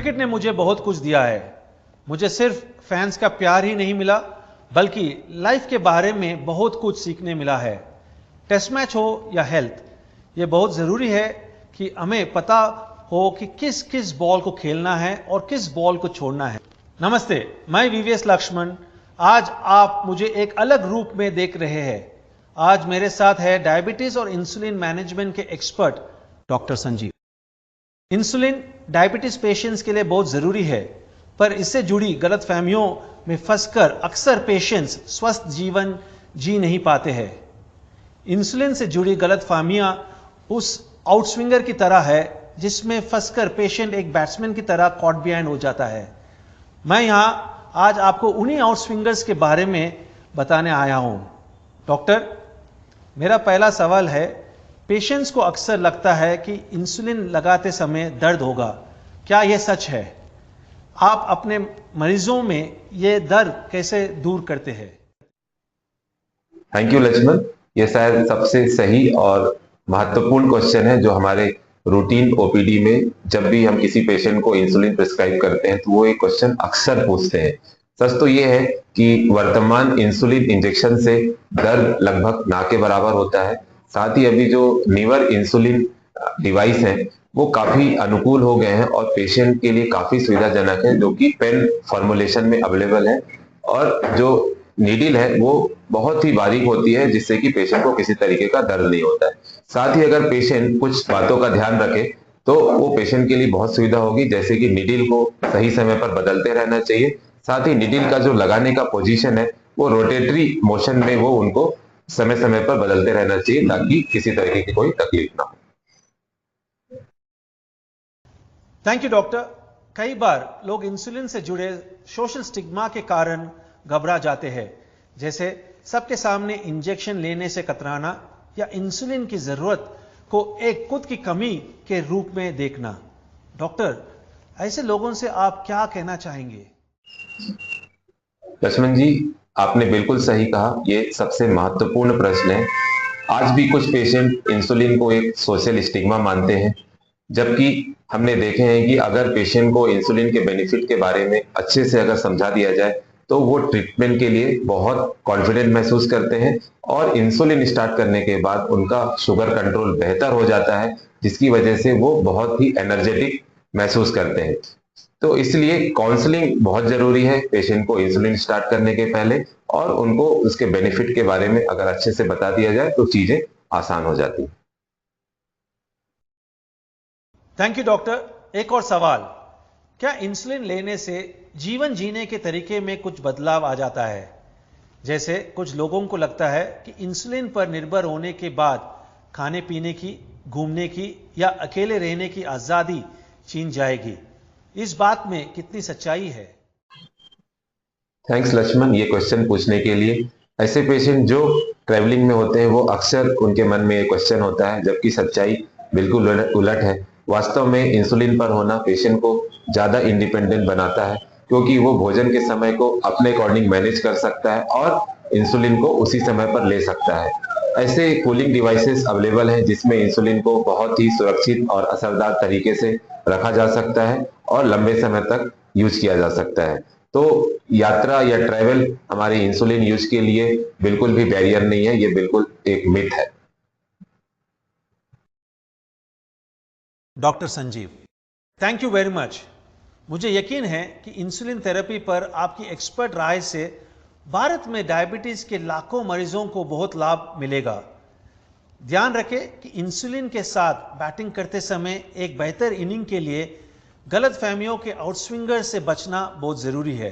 Cricket ने मुझे बहुत कुछ दिया है। मुझे सिर्फ फैंस का प्यार ही नहीं मिला, बल्कि लाइफ के बारे में बहुत कुछ सीखने मिला है। टेस्ट मैच हो या हेल्थ, ये बहुत ज़रूरी है कि हमें पता हो कि किस किस बॉल को खेलना है और किस बॉल को छोड़ना है। नमस्ते, मैं वीवीएस लक्ष्मण। आज आप मुझे एक अलग रूप में देख रहे हैं। आज मेरे साथ है डायबिटीज और इंसुलिन मैनेजमेंट के expert doctor Sanjeev. Insulin diabetes patients के लिए बहुत जरूरी है, पर इससे जुड़ी गलतफहमियों में फंसकर अक्सर पेशेंट्स स्वस्थ जीवन जी नहीं पाते हैं। इंसुलिन से जुड़ी गलतफहमियां उस आउटस्विंगर की तरह है जिसमें फंसकर पेशेंट एक बैट्समैन की तरह कॉट बिहाइंड हो जाता है। मैं यहां आज आपको उन्हीं आउटस्विंगर्स के बारे में बताने आया हूं। डॉक्टर, मेरा पहला सवाल है, पेशेंट्स को अक्सर लगता है कि इंसुलिन लगाते समय दर्द होगा, क्या यह सच है? आप अपने मरीजों में यह दर्द कैसे दूर करते हैं? Thank you Lakshman. ये शायद सबसे सही और महत्वपूर्ण क्वेश्चन है जो हमारे रूटीन ओपीडी में जब भी हम किसी पेशेंट को इंसुलिन प्रिस्क्राइब करते हैं तो वो एक क्वेश्चन अक्सर पूछते हैं। सच तो ये है कि वर्तमान इंसुलिन इंजेक्शन से दर्द लगभग ना के बराबर होता है। साथ ही अभी जो नीवर इंसुलिन डिवाइस है वो काफी अनुकूल हो गए हैं और पेशेंट के लिए काफी सुविधाजनक है, जो कि पेन फॉर्मुलेशन में अवेलेबल है और जो नीडल है वो बहुत ही बारीक होती है जिससे कि पेशेंट को किसी तरीके का दर्द नहीं होता है। साथ ही अगर पेशेंट कुछ बातों का ध्यान रखे तो वो पेशेंट के लिए बहुत सुविधा होगी, जैसे कि नीडल को सही समय पर बदलते रहना चाहिए। साथ ही नीडल का जो लगाने का पोजीशन है वो रोटेटरी मोशन में वो उनको समय समय पर बदलते रहना चाहिए ताकि किसी तरीके की कोई तकलीफ ना हो। Thank you doctor. कई बार लोग इंसुलिन से जुड़े सोशल स्टिग्मा के कारण घबरा जाते हैं, जैसे सबके सामने इंजेक्शन लेने से कतराना या इंसुलिन की जरूरत को एक खुद की कमी के रूप में देखना। डॉक्टर, ऐसे लोगों से आप क्या कहना चाहेंगे? लक्ष्मण जी, आपने बिल्कुल सही कहा, ये सबसे महत्वपूर्ण प्रश्न है। आज भी कुछ पेशेंट इंसुलिन को एक सोशल स्टिग्मा मानते हैं, जबकि हमने देखे हैं कि अगर पेशेंट को इंसुलिन के बेनिफिट के बारे में अच्छे से अगर समझा दिया जाए तो वो ट्रीटमेंट के लिए बहुत कॉन्फिडेंट महसूस करते हैं और इंसुलिन स्टार्ट करने के बाद उनका शुगर कंट्रोल बेहतर हो जाता है, जिसकी वजह से वो बहुत ही एनर्जेटिक महसूस करते हैं। तो इसलिए काउंसलिंग बहुत जरूरी है पेशेंट को इंसुलिन स्टार्ट करने के पहले, और उनको उसके बेनिफिट के बारे में अगर अच्छे से बता दिया जाए तो चीजें आसान हो जाती है। Thank you doctor. एक और सवाल, क्या इंसुलिन लेने से जीवन जीने के तरीके में कुछ बदलाव आ जाता है? जैसे कुछ लोगों को लगता है कि इंसुलिन पर निर्भर होने के बाद खाने पीने की, घूमने की या अकेले रहने की आजादी छीन जाएगी। इस बात में कितनी सच्चाई है? थैंक्स लक्ष्मण ये क्वेश्चन पूछने के लिए। ऐसे पेशेंट जो ट्रैवलिंग में होते हैं वो अक्सर उनके मन में ये क्वेश्चन होता है, जबकि सच्चाई बिल्कुल उलट है। वास्तव में इंसुलिन पर होना पेशेंट को ज्यादा इंडिपेंडेंट बनाता है, क्योंकि वो भोजन के समय को अपने अकॉर्डिंग मैनेज कर सकता है और इंसुलिन को उसी समय पर ले सकता है। ऐसे कूलिंग डिवाइसेस अवेलेबल हैं जिसमें इंसुलिन को बहुत ही सुरक्षित और असरदार तरीके से रखा जा सकता है और लंबे समय तक यूज किया जा सकता है। तो यात्रा या ट्रैवल हमारे इंसुलिन यूज के लिए बिल्कुल भी बैरियर नहीं है, ये बिल्कुल एक मिथ है। Doctor Sanjeev, thank you very much. मुझे यकीन है कि इंसुलिन थेरेपी पर आपकी एक्सपर्ट राय से भारत में डायबिटीज के लाखों मरीजों को बहुत लाभ मिलेगा। ध्यान रखें कि इंसुलिन के साथ बैटिंग करते समय एक बेहतर इनिंग के लिए गलतफहमियों के आउटस्विंगर से बचना बहुत जरूरी है।